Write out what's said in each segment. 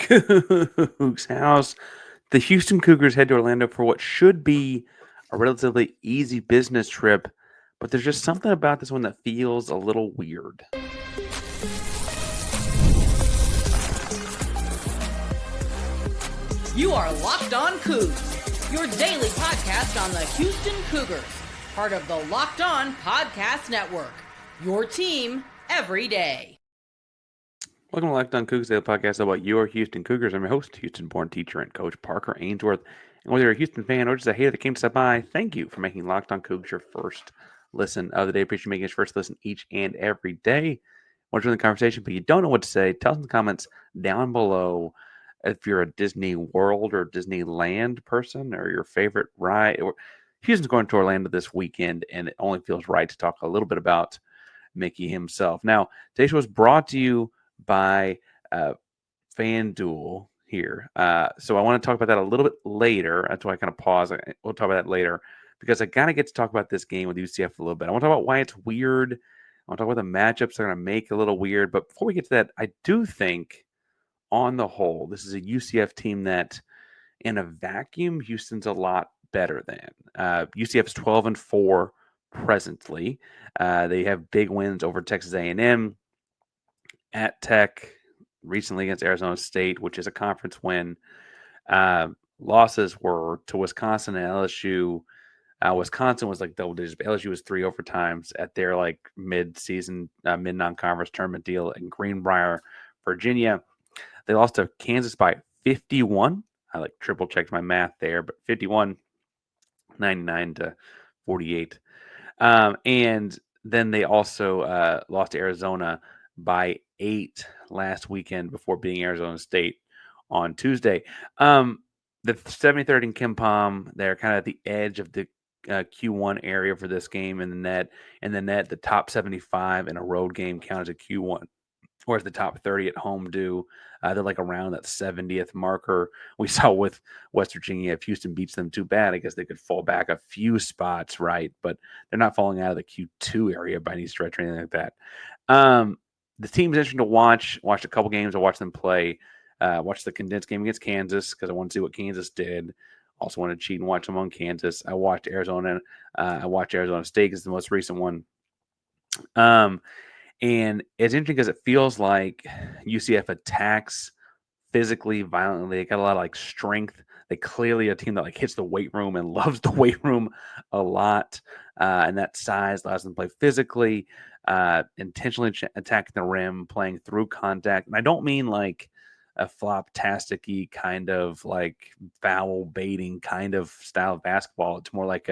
Coogs house. The Houston Cougars head to Orlando for what should be a relatively easy business trip, but there's just something about this one that feels a little weird. You are Locked On Coogs, your daily podcast on the Houston Cougars, part of the Locked On Podcast Network, your team every day. Welcome to Locked On Cougs, daily podcast about your Houston Cougars. I'm your host, Houston-born teacher and coach Parker Ainsworth. And whether you're a Houston fan or just a hater that came to stop by, thank you for making Locked On Cougs your first listen of the day. Appreciate you making your first listen each and every day. Want to join the conversation, but you don't know what to say, tell us in the comments down below if you're a Disney World or Disneyland person or your favorite ride. Houston's going to Orlando this weekend, and it only feels right to talk a little bit about Mickey himself. Now, today's show was brought to you by FanDuel here. So I want to talk about that a little bit later. That's why I kind of pause. We'll talk about that later because I got to get to talk about this game with UCF a little bit. I want to talk about why it's weird. I want to talk about the matchups they're going to make a little weird. But before we get to that, I do think on the whole, this is a UCF team that in a vacuum, Houston's a lot better than. UCF's 12-4 presently. They have big wins over Texas A&M, at Tech, recently against Arizona State, which is a conference win. Losses were to Wisconsin and LSU. Wisconsin was like double digits, but LSU was 3 overtimes at their like mid-season, mid-non-conference tournament deal in Greenbrier, Virginia. They lost to Kansas by 51. I like triple checked my math there, but 51, 99 to 48. And then they also lost to Arizona by 8 last weekend before beating Arizona State on Tuesday. The 73rd and Kim Pom, they're kind of at the edge of the Q1 area for this game in the net. In the net, the top 75 in a road game counts as a Q1, whereas the top 30 at home do. They're like around that 70th marker. We saw with West Virginia, if Houston beats them too bad, I guess they could fall back a few spots, right? But they're not falling out of the Q2 area by any stretch or anything like that. The team is interesting to watch. Watched a couple games. I watched them play. Watched the condensed game against Kansas because I wanted to see what Kansas did. Also wanted to cheat and watch them on Kansas. I watched Arizona. I watched Arizona State as the most recent one. And it's interesting because it feels like UCF attacks physically, violently. They got a lot of like strength. They clearly a team that like hits the weight room and loves the weight room a lot. And that size allows them to play physically, intentionally attacking the rim, playing through contact. And I don't mean like a flop-tastic-y kind of like foul baiting kind of style of basketball. It's more like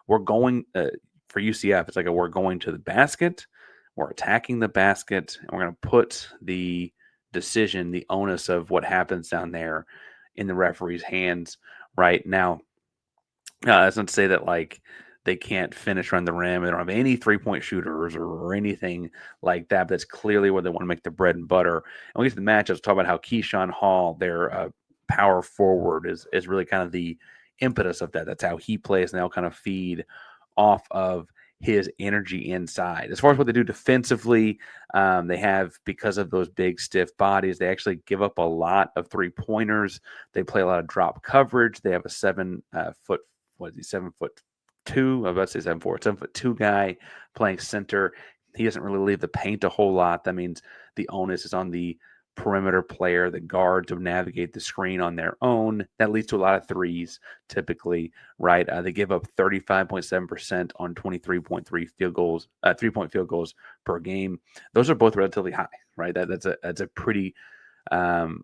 we're going for UCF. It's like we're going to the basket. We're attacking the basket, and we're going to put the decision, the onus of what happens down there in the referee's hands right now. That's not to say that like they can't finish around the rim. They don't have any 3-point shooters or anything like that. But that's clearly where they want to make the bread and butter. And we get to the matchups, talk about how Keyshawn Hall, their power forward, is really kind of the impetus of that. That's how he plays, and they'll kind of feed off of his energy inside. As far as what they do defensively, they have, because of those big stiff bodies, they actually give up a lot of 3-pointers. They play a lot of drop coverage. They have a 7 foot, 7'2"? I was about to say 7'4", 7'2" guy playing center. He doesn't really leave the paint a whole lot. That means the onus is on the perimeter player, the guard, to navigate the screen on their own. That leads to a lot of threes typically, right? They give up 35.7% on 23.3 field goals, 3-point field goals per game. Those are both relatively high, right? That's a pretty for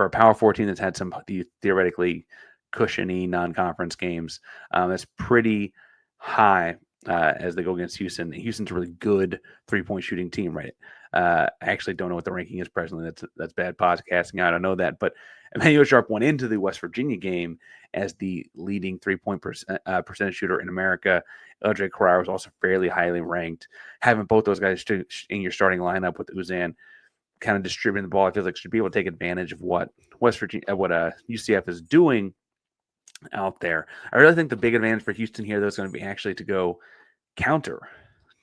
a Power 4 team that's had some theoretically cushiony non-conference games. That's pretty high as they go against Houston. Houston's a really good 3-point shooting team, right? I actually don't know what the ranking is presently. That's bad podcasting. I don't know that. But Emmanuel Sharp went into the West Virginia game as the leading 3-point percentage shooter in America. LJ Carrera was also fairly highly ranked. Having both those guys in your starting lineup with Uzan kind of distributing the ball, I feel like should be able to take advantage of what UCF is doing out there. I really think the big advantage for Houston here, though, is going to be actually to go counter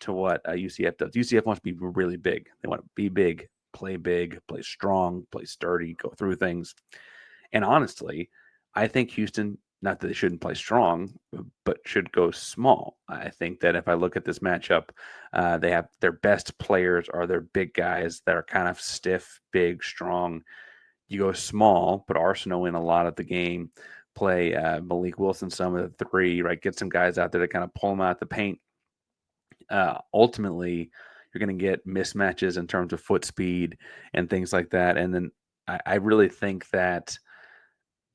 to what UCF does. UCF wants to be really big. They want to be big play big, play strong, play sturdy, go through things. And honestly, I think Houston, not that they shouldn't play strong, but should go small. I think that if I look at this matchup, they have their best players are their big guys that are kind of stiff, big, strong. You go small, put Arsenal in a lot of the game, play Malik Wilson some of the three, right? Get some guys out there to kind of pull them out the paint. Ultimately, you're going to get mismatches in terms of foot speed and things like that. And then I really think that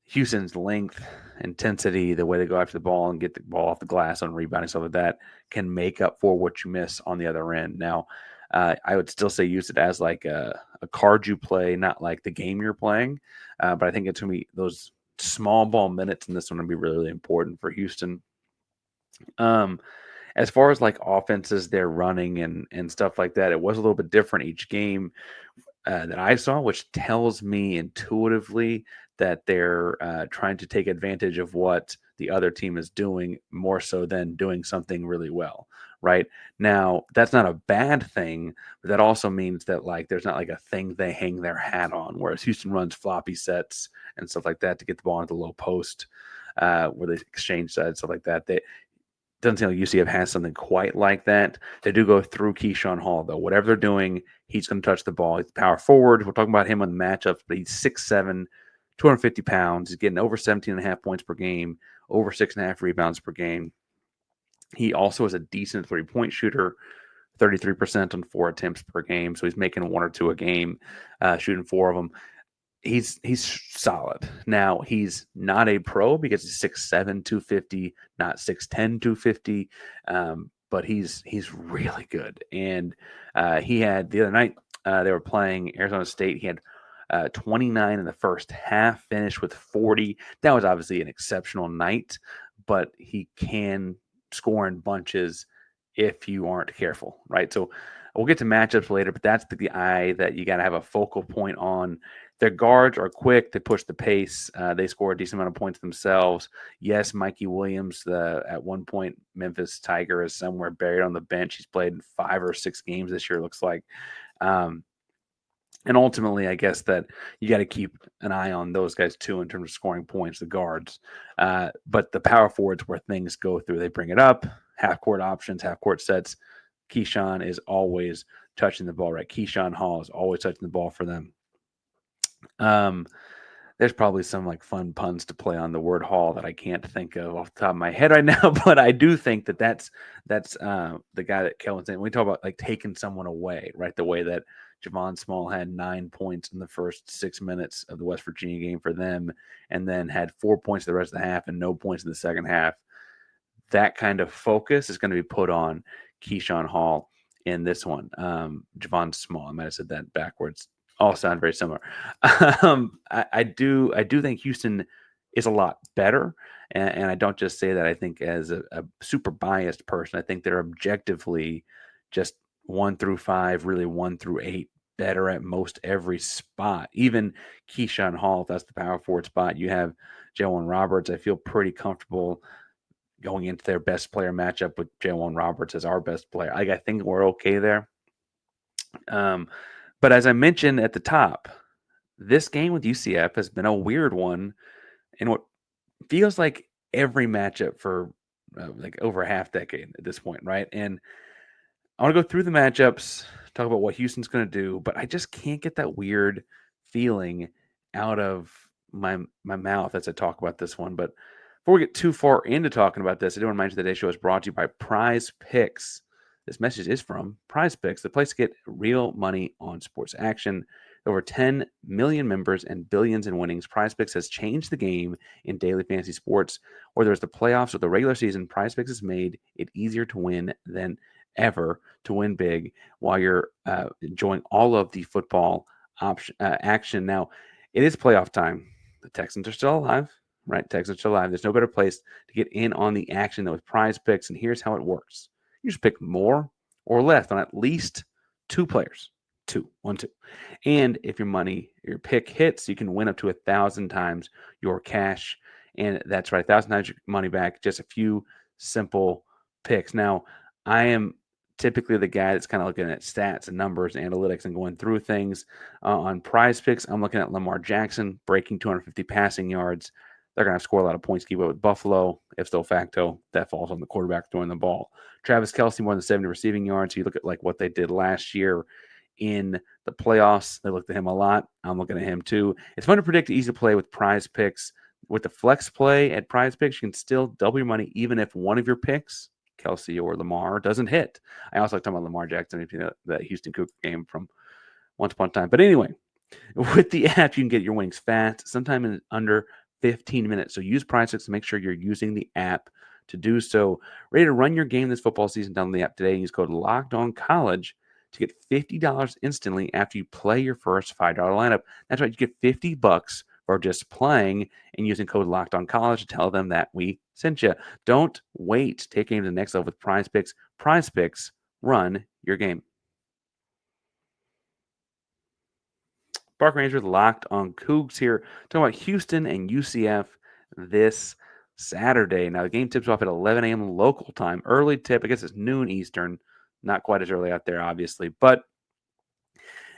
Houston's length, intensity, the way they go after the ball and get the ball off the glass on rebounding, stuff like that, can make up for what you miss on the other end. Now, I would still say use it as like a card you play, not like the game you're playing. But I think it's going to be those small ball minutes in this one will be really, really important for Houston. Um, as far as like offenses they're running and stuff like that, it was a little bit different each game that I saw, which tells me intuitively that they're trying to take advantage of what the other team is doing more so than doing something really well. Right now, that's not a bad thing, but that also means that like there's not like a thing they hang their hat on. Whereas Houston runs floppy sets and stuff like that to get the ball into the low post, where they exchange sides, stuff like that. They doesn't seem like UCF has something quite like that. They do go through Keyshawn Hall, though. Whatever they're doing, he's going to touch the ball. He's power forward. We're talking about him on the matchups, but he's 6'7", 250 pounds. He's getting over 17.5 points per game, over 6.5 rebounds per game. He also is a decent three-point shooter, 33% on 4 attempts per game. So he's making 1 or 2 a game, shooting 4 of them. He's solid. Now, he's not a pro because he's 6'7", 250, not 6'10", 250, but he's really good. And he had the other night, they were playing Arizona State. He had 29 in the first half, finished with 40. That was obviously an exceptional night, but he can score in bunches if you aren't careful, right? So we'll get to matchups later, but that's the guy that you got to have a focal point on. Their guards are quick. They push the pace. They score a decent amount of points themselves. Yes, Mikey Williams, at one point, Memphis Tiger, is somewhere buried on the bench. He's played in 5 or 6 games this year, it looks like. And ultimately, I guess that you got to keep an eye on those guys too in terms of scoring points, the guards. But the power forwards where things go through, they bring it up, half-court options, half-court sets. Keyshawn is always touching the ball, right? Keyshawn Hall is always touching the ball for them. There's probably some like fun puns to play on the word Hall that I can't think of off the top of my head right now, but I do think that that's the guy that Kelvin's saying. We talk about like taking someone away, right? The way that Javon Small had 9 points in the first 6 minutes of the West Virginia game for them, and then had 4 points the rest of the half and no points in the second half. That kind of focus is going to be put on Keyshawn Hall in this one. Javon Small, I might have said that backwards. All sound very similar. I do think Houston is a lot better, and I don't just say that. I think as a super biased person, I think they're objectively just 1 through 5, really 1 through 8 better at most every spot. Even Keyshawn Hall, if that's the power forward spot, you have Jalen Roberts. I feel pretty comfortable going into their best player matchup with Jalen Roberts as our best player. I think we're okay there. But as I mentioned at the top, this game with UCF has been a weird one in what feels like every matchup for like over a half decade at this point, right? And I want to go through the matchups, talk about what Houston's going to do, but I just can't get that weird feeling out of my mouth as I talk about this one. But before we get too far into talking about this, I do want to mention that today's show is brought to you by PrizePicks. This message is from PrizePicks, the place to get real money on sports action. Over 10 million members and billions in winnings, PrizePicks has changed the game in daily fantasy sports. Whether it's the playoffs or the regular season, PrizePicks has made it easier to win than ever, to win big while you're enjoying all of the football action. Now, it is playoff time. The Texans are still alive, right? Texans are still alive. There's no better place to get in on the action than with PrizePicks, and here's how it works. You just pick more or less on at least 2 players. 2. And if your pick hits, you can win up to 1,000 times your cash. And that's right, 1,000 times your money back. Just a few simple picks. Now, I am typically the guy that's kind of looking at stats and numbers and analytics and going through things. On PrizePicks, I'm looking at Lamar Jackson breaking 250 passing yards. They're going to score a lot of points, keep up with Buffalo. If so facto, that falls on the quarterback throwing the ball. Travis Kelce, more than 70 receiving yards. You look at like what they did last year in the playoffs. They looked at him a lot. I'm looking at him too. It's fun to predict, easy to play with PrizePicks. With the flex play at PrizePicks, you can still double your money even if one of your picks, Kelce or Lamar, doesn't hit. I also like talking about Lamar Jackson, that Houston Cougars game from once upon a time. But anyway, with the app, you can get your winnings fast, sometime in under 15 minutes. So use PrizePicks to make sure you're using the app to do so. Ready to run your game this football season? Download the app today and use code LOCKEDONCollege to get $50 instantly after you play your first $5 lineup. That's right, you get $50 for just playing and using code LOCKEDONCollege to tell them that we sent you. Don't wait. Take game to the next level with PrizePicks. PrizePicks, run your game. Parker Ainsworth locked on Coogs here. Talking about Houston and UCF this Saturday. Now, the game tips off at 11 a.m. local time. Early tip, I guess it's noon Eastern. Not quite as early out there, obviously. But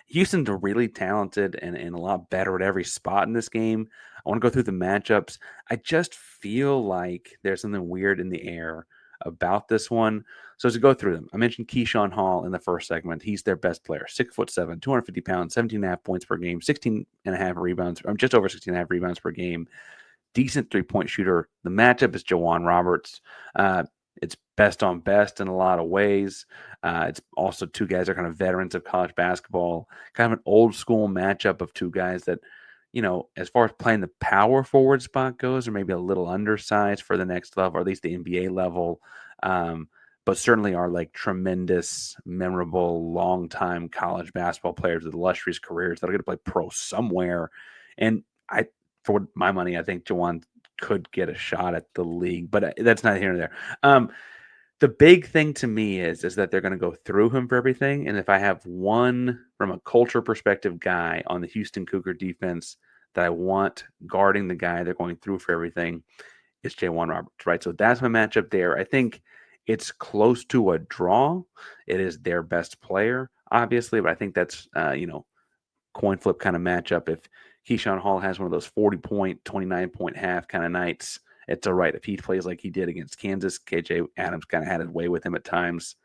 Houston's really talented and a lot better at every spot in this game. I want to go through the matchups. I just feel like there's something weird in the air about this one. So to go through them, I mentioned Keyshawn Hall in the first segment. He's their best player, 6'7", 250 pounds, 17.5 points per game, 16.5 rebounds, just over 16.5 rebounds per game. Decent three-point shooter. The matchup is Jawan Roberts. It's best on best in a lot of ways. It's also two guys that are kind of veterans of college basketball, kind of an old school matchup of two guys that, as far as playing the power forward spot goes, are maybe a little undersized for the next level, or at least the NBA level, but certainly are like tremendous, memorable, long-time college basketball players with illustrious careers that are going to play pro somewhere. And for my money, I think Jawan could get a shot at the league, but that's not here nor there. The big thing to me is that they're going to go through him for everything. And if I have one from a culture perspective guy on the Houston Cougar defense that I want guarding the guy they're going through for everything, it's Jawan Roberts, right? So that's my matchup there. I think it's close to a draw. It is their best player, obviously, but I think that's, coin flip kind of matchup. If Keyshawn Hall has one of those 40-point, 29-point half kind of nights, it's all right. If he plays like he did against Kansas, KJ Adams kind of had his way with him at times,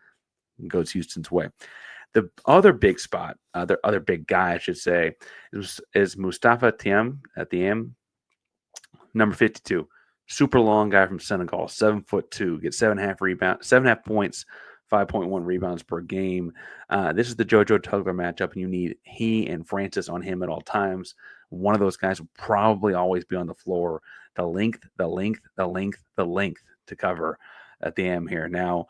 goes Houston's way. The other big spot, the other big guy, I should say, is Mustafa Thiam at the M, number 52. Super long guy from Senegal, 7'2", gets 7.5 points, 5.1 rebounds per game. This is the JoJo Tugler matchup, and you need he and Francis on him at all times. One of those guys will probably always be on the floor. The length to cover at the M here. Now,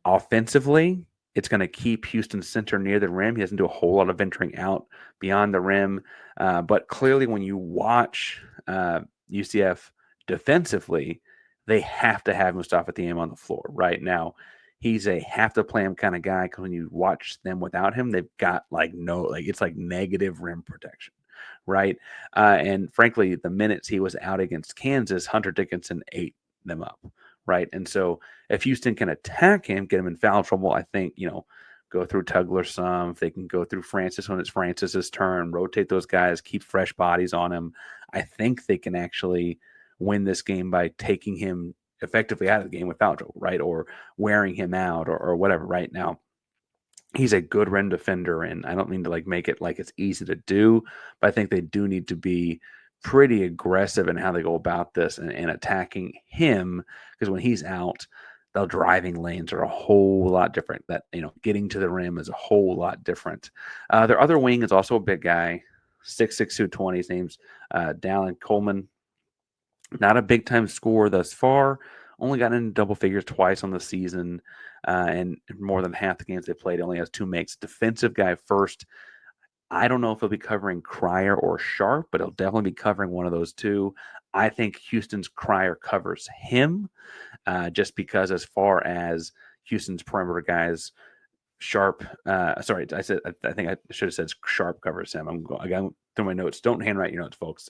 offensively, it's going to keep Houston's center near the rim. He doesn't do a whole lot of venturing out beyond the rim. But clearly, when you watch UCF defensively, they have to have Mustafa Thiam on the floor right now. He's a have to play him kind of guy, because when you watch them without him, they've got it's like negative rim protection, right? And frankly, the minutes he was out against Kansas, Hunter Dickinson ate them up, right? And so if Houston can attack him, get him in foul trouble, I think, go through Tugler some. If they can go through Francis when it's Francis's turn, rotate those guys, keep fresh bodies on him, I think they can actually win this game by taking him effectively out of the game with foul trouble, right? Or wearing him out or whatever. Right now, he's a good rim defender, and I don't mean to make it like it's easy to do, but I think they do need to be pretty aggressive in how they go about this and attacking him, because when he's out, the driving lanes are a whole lot different. That, getting to the rim is a whole lot different. Their other wing is also a big guy, 6'6", 220. His name's Dallin Coleman. Not a big-time scorer thus far. Only got into double figures twice on the season, and more than half the games they played, only has 2 makes. Defensive guy first. I don't know if he'll be covering Cryer or Sharp, but he'll definitely be covering one of those two. I think Houston's Cryer covers him, just because as far as Houston's perimeter guys, Sharp. I think I should have said Sharp covers him. I got through my notes. Don't handwrite your notes, folks.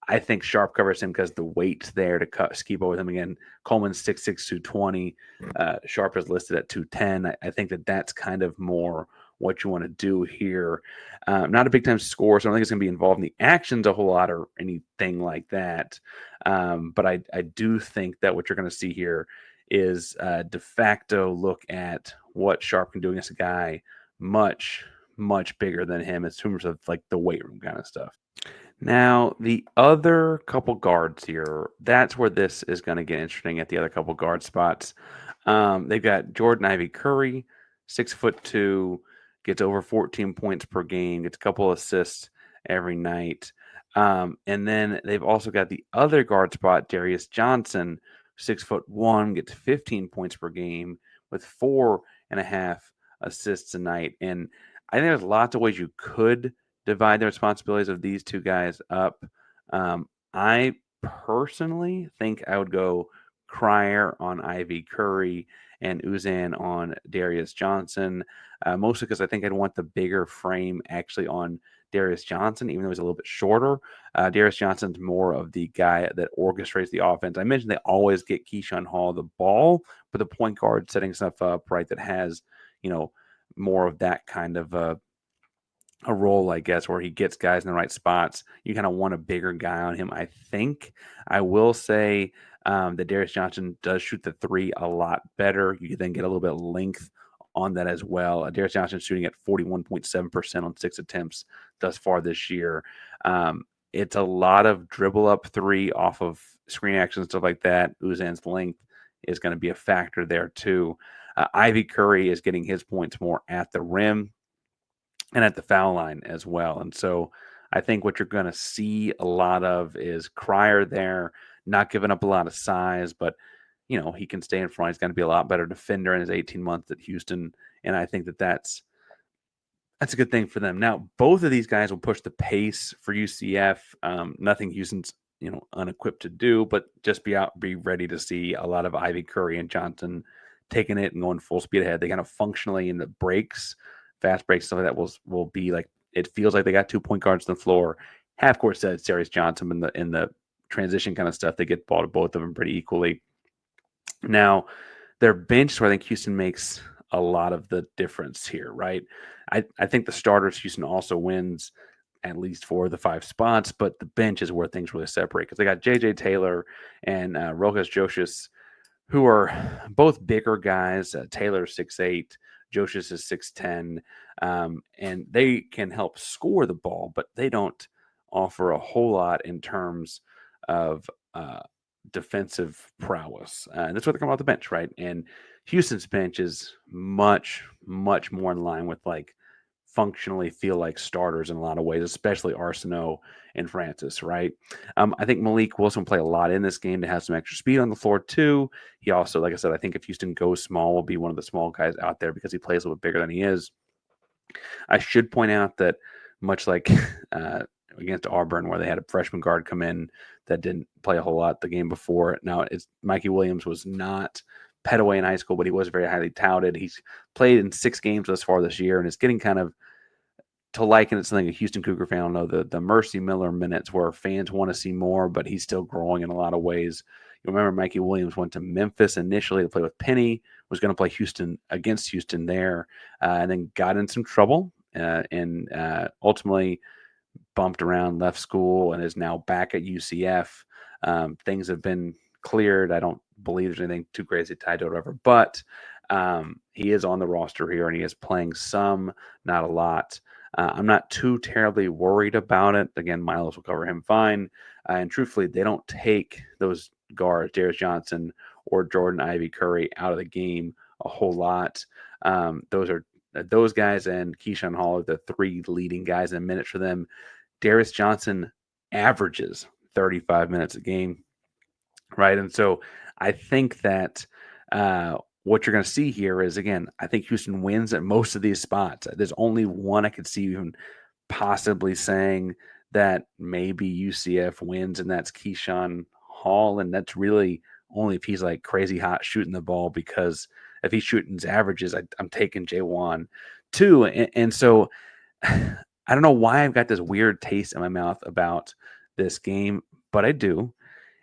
I think Sharp covers him because the weight's there to keep up with him again. Coleman's 6'6", 220. Sharp is listed at 210. I think that's kind of more what you want to do here. Not a big time score, so I don't think it's going to be involved in the actions a whole lot or anything like that. But I do think that what you're going to see here is de facto look at what Sharp can do against a guy much, much bigger than him in terms of like the weight room kind of stuff. Now, the other couple guards here, that's where this is going to get interesting at the other couple guard spots. They've got Jordan Ivy Curry, 6'2", gets over 14 points per game, gets a couple assists every night. And then they've also got the other guard spot, Darius Johnson, 6'1", gets 15 points per game with 4.5 assists a night. And I think there's lots of ways you could divide the responsibilities of these two guys up. I personally think I would go Cryer on Ivy Curry and Uzan on Darius Johnson, mostly because I think I'd want the bigger frame actually on Darius Johnson, even though he's a little bit shorter. Darius Johnson's more of the guy that orchestrates the offense. I mentioned they always get Keyshawn Hall the ball, but the point guard setting stuff up, right, that has, more of that kind of a role, I guess, where he gets guys in the right spots. You kind of want a bigger guy on him, I think. I will say that Darius Johnson does shoot the three a lot better. You can then get a little bit of length on that as well. Darius Johnson shooting at 41.7% on 6 attempts thus far this year. It's a lot of dribble up three off of screen action, stuff like that. Uzan's length is going to be a factor there too. Ivy Curry is getting his points more at the rim and at the foul line as well. And so I think what you're going to see a lot of is Cryer there, not giving up a lot of size, but, he can stay in front. He's going to be a lot better defender in his 18 months at Houston. And I think that's a good thing for them. Now, both of these guys will push the pace for UCF. Nothing Houston's, unequipped to do, but just be ready to see a lot of Ivy Curry and Johnson taking it and going full speed ahead. They kind of functionally in the breaks, fast breaks, stuff like that will be like, it feels like they got 2-point guards on the floor. Half court said Darius Johnson in the transition kind of stuff. They get the ball to both of them pretty equally. Now, their bench, where I think Houston makes a lot of the difference here, right? I think the starters, Houston also wins at least 4 of the 5 spots, but the bench is where things really separate because they got J.J. Taylor and Rokas Josias, who are both bigger guys. Taylor's 6'8", Josias is 6'10", and they can help score the ball, but they don't offer a whole lot in terms of defensive prowess. And that's what they're coming off the bench, right? And Houston's bench is much, much more in line with like functionally feel like starters in a lot of ways, especially Arsenault and Francis, right? I think Malik Wilson will play a lot in this game to have some extra speed on the floor too. He also, like I said, I think if Houston goes small, will be one of the small guys out there because he plays a little bit bigger than he is. I should point out that much like against Auburn, where they had a freshman guard come in that didn't play a whole lot the game before. Now, Mikey Williams was not Petaway in high school, but he was very highly touted. He's played in 6 games thus far this year and is getting kind of to liken it something a Houston Cougar fan will know, the Mercy Miller minutes where fans want to see more, but he's still growing in a lot of ways. You remember Mikey Williams went to Memphis initially to play with Penny, was going to play against Houston there, and then got in some trouble and ultimately bumped around, left school, and is now back at UCF. Things have been cleared. I don't believe there's anything too crazy tied to it or whatever, but he is on the roster here and he is playing some, not a lot. I'm not too terribly worried about it. Again, Milos will cover him fine. And truthfully, they don't take those guards, Darius Johnson or Jordan Ivy Curry, out of the game a whole lot. Those guys and Keyshawn Hall are the 3 leading guys in minutes for them. Darius Johnson averages 35 minutes a game, right? And so I think that what you're going to see here is, again, I think Houston wins at most of these spots. There's only one I could see even possibly saying that maybe UCF wins, and that's Keyshawn Hall. And that's really only if he's like crazy hot shooting the ball, because if he's shooting his averages, I'm taking J1 too. And so I don't know why I've got this weird taste in my mouth about this game, but I do.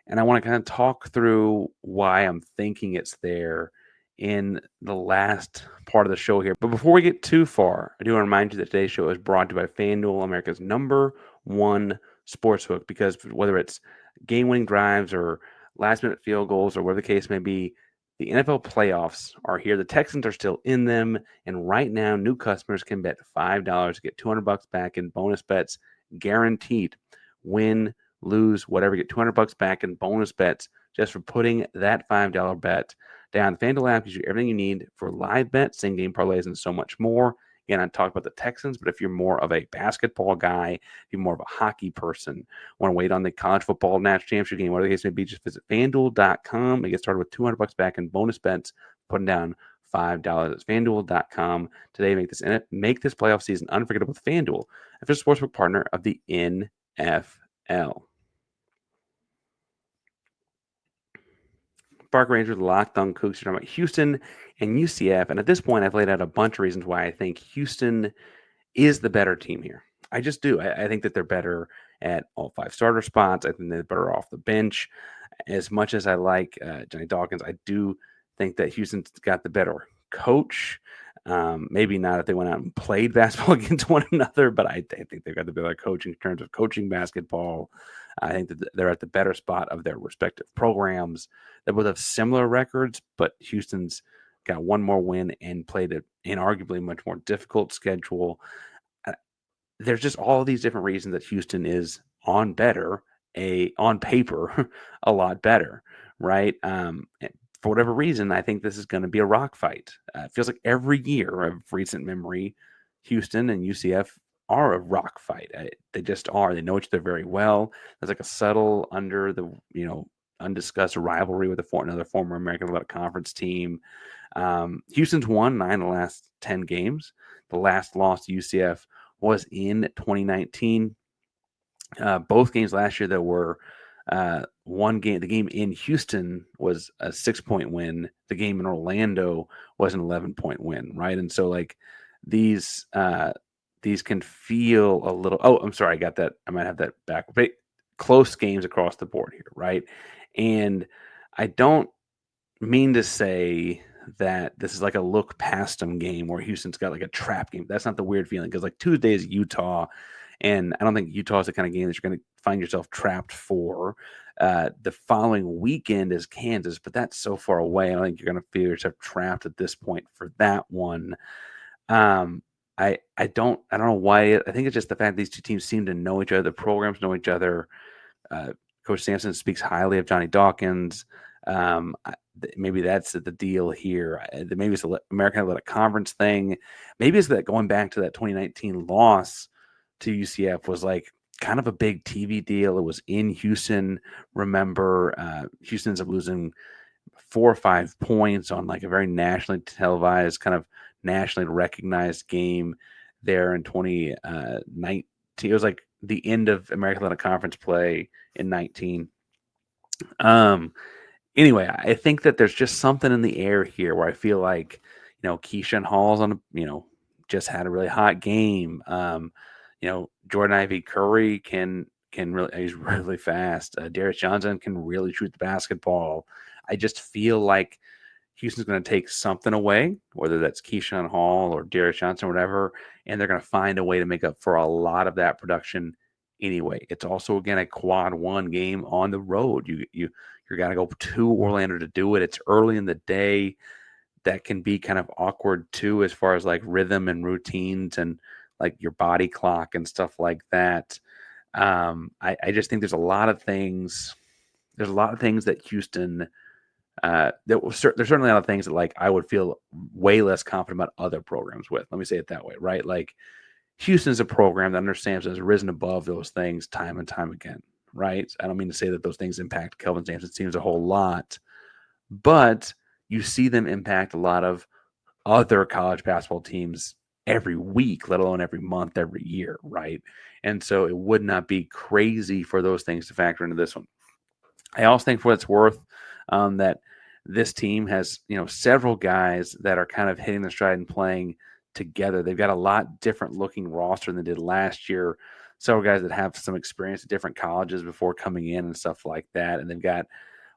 And I want to kind of talk through why I'm thinking it's there in the last part of the show here. But before we get too far, I do want to remind you that today's show is brought to you by FanDuel, America's #1 sportsbook, because whether it's game-winning drives or last-minute field goals or whatever the case may be, the NFL playoffs are here. The Texans are still in them, and right now, new customers can bet $5 to get $200 back in bonus bets, guaranteed. Win, lose, whatever, get $200 back in bonus bets just for putting that $5 bet down. The FanDuel app gives you everything you need for live bets, same game parlays, and so much more. Again, I talked about the Texans, but if you're more of a basketball guy, if you're more of a hockey person, want to wait on the college football national championship game, whatever the case may be, just visit FanDuel.com and get started with $200 back in bonus bets, putting down $5. It's FanDuel.com today. Make this playoff season unforgettable with FanDuel, official sportsbook partner of the NFL. Parker Ainsworth, Locked on Coogs. You're talking about Houston and UCF. And at this point, I've laid out a bunch of reasons why I think Houston is the better team here. I just do. I think that they're better at all 5 starter spots. I think they're better off the bench. As much as I like Johnny Dawkins, I do think that Houston's got the better coach. Maybe not if they went out and played basketball against one another, but I think they've got the better coaching in terms of coaching basketball. I think that they're at the better spot of their respective programs. They both have similar records, but Houston's got one more win and played an arguably much more difficult schedule. There's just all of these different reasons that Houston is on paper a lot better, right? For whatever reason, I think this is going to be a rock fight. It feels like every year of recent memory, Houston and UCF are a rock fight. They just are. They know each other very well. There's like a subtle undiscussed rivalry with another former American Athletic Conference team. Houston's won 9 of the last 10 games. The last loss to UCF was in 2019. Both games last year, there were one game. The game in Houston was a 6-point win. The game in Orlando was an 11-point win, right? And so like these can feel a little. Oh, I'm sorry, I got that. I might have that back. But close games across the board here, right? And I don't mean to say that this is like a look past them game where Houston's got like a trap game. That's not the weird feeling, because like Tuesday is Utah, and I don't think Utah is the kind of game that you're going to find yourself trapped for. The following weekend is Kansas, but that's so far away. I don't think you're going to feel yourself trapped at this point for that one. I don't know why. I think it's just the fact these two teams seem to know each other. The programs know each other. Coach Sampson speaks highly of Johnny Dawkins. Maybe that's the deal here. Maybe it's the American Athletic Conference thing. Maybe it's that going back to that 2019 loss to UCF was like kind of a big TV deal. It was in Houston. Remember, Houston ends up losing 4 or 5 points on like a very nationally televised, kind of nationally recognized game there in 2019. It was like the end of American Athletic Conference play in 19. Anyway, I think that there's just something in the air here where I feel like, Keyshawn Hall's just had a really hot game. Jordan Ivy Curry can really, he's really fast. Darius Johnson can really shoot the basketball. I just feel like Houston's going to take something away, whether that's Keyshawn Hall or Darius Johnson or whatever, and they're going to find a way to make up for a lot of that production anyway. It's also, again, a quad 1 game on the road. You're going to go to Orlando to do it. It's early in the day. That can be kind of awkward too, as far as like rhythm and routines and like your body clock and stuff like that. I just think there's a lot of things. There's a lot of things that Houston. There's certainly a lot of things that like I would feel way less confident about other programs with. Let me say it that way, right? Like Houston's a program that under Sampson has risen above those things time and time again, right? I don't mean to say that those things impact Kelvin Sampson's teams a whole lot, but you see them impact a lot of other college basketball teams every week, let alone every month, every year, right? And so it would not be crazy for those things to factor into this one. I also think, for what it's worth, that this team has, several guys that are kind of hitting their stride and playing together. They've got a lot different looking roster than they did last year. several guys that have some experience at different colleges before coming in and stuff like that. And they've got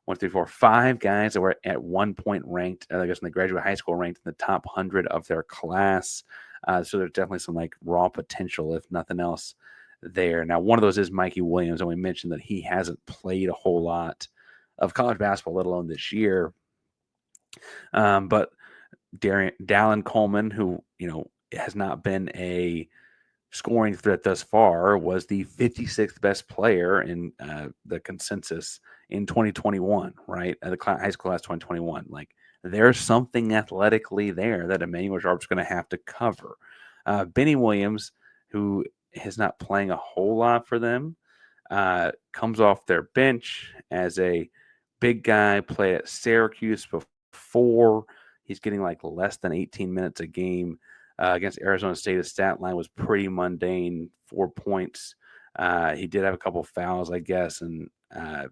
5 guys that were at one point ranked, I guess, in the graduate high school, ranked in the top 100 of their class. So there's definitely some like raw potential, if nothing else, there. Now, one of those is Mikey Williams, and we mentioned that he hasn't played a whole lot of college basketball, let alone this year. But Dallin Coleman, who has not been a scoring threat thus far, was the 56th best player in the consensus in 2021, right? The high school class 2021. Like, there's something athletically there that Emmanuel Sharp's going to have to cover. Benny Williams, who is not playing a whole lot for them, comes off their bench as a big guy, played at Syracuse before. He's getting like less than 18 minutes a game. Against Arizona State, his stat line was pretty mundane, 4 points. He did have a couple fouls, I guess, and I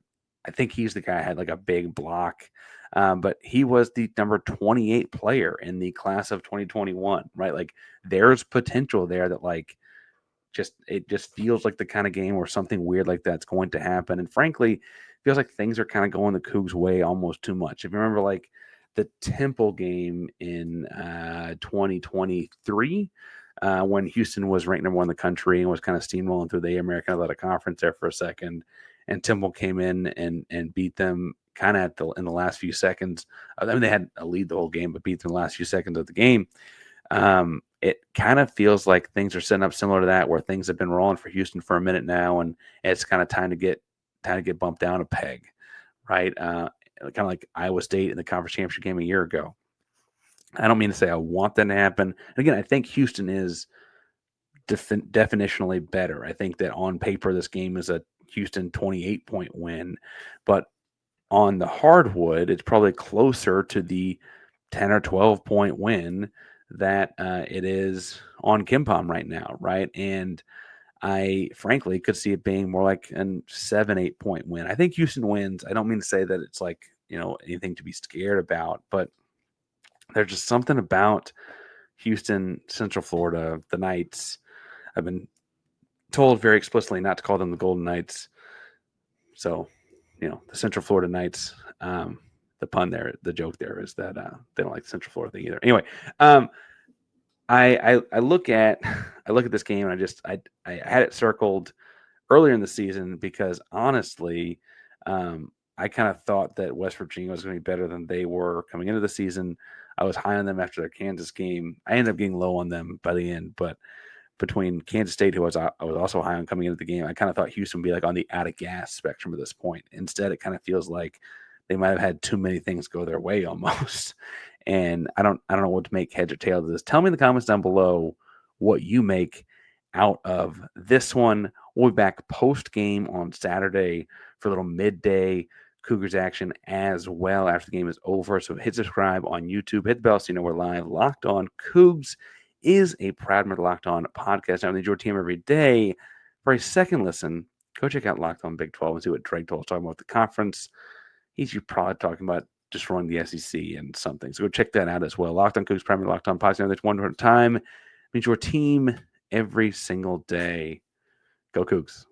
think he's the guy who had like a big block. But he was the number 28 player in the class of 2021, right? Like, there's potential there that it just feels like the kind of game where something weird like that's going to happen. And frankly, feels like things are kind of going the Cougs' way almost too much. If you remember, like, the Temple game in 2023, when Houston was ranked number 1 in the country and was kind of steamrolling through the American Athletic Conference there for a second, and Temple came in and beat them kind of in the last few seconds. I mean, they had a lead the whole game, but beat them in the last few seconds of the game. It kind of feels like things are setting up similar to that, where things have been rolling for Houston for a minute now, and it's kind of time to get bumped down a peg, right? Kind of like Iowa State in the conference championship game a year ago. I don't mean to say I want that to happen. And again, I think Houston is definitionally better. I think that on paper, this game is a Houston 28-point win, but on the hardwood, it's probably closer to the 10 or 12-point win that it is on KenPom right now, right? And I frankly could see it being more like a 7-8 point win. I think Houston wins. I don't mean to say that it's like, anything to be scared about, but there's just something about Houston, Central Florida, the Knights. I've been told very explicitly not to call them the Golden Knights. So, the Central Florida Knights, the pun there, the joke there is that they don't like the Central Florida thing either. Anyway, I look at this game, and I had it circled earlier in the season because honestly, I kind of thought that West Virginia was going to be better than they were coming into the season. I was high on them after their Kansas game. I ended up getting low on them by the end, but between Kansas State, who I was also high on coming into the game, I kind of thought Houston would be like on the out of gas spectrum at this point. Instead, it kind of feels like they might have had too many things go their way almost. And I don't know what to make heads or tails of this. Tell me in the comments down below what you make out of this one. We'll be back post game on Saturday for a little midday Cougars action as well after the game is over. So hit subscribe on YouTube, hit the bell so you know we're live. Locked On Cougs is a proud member of Locked On podcast. I need your team every day. For a second listen, go check out Locked On Big 12 and see what Drake told us talking about the conference. He's probably talking about destroying the SEC and something. So go check that out as well. Locked On Cougs, primary Locked On podcast. That's one at a time. Means your team every single day. Go Cougs.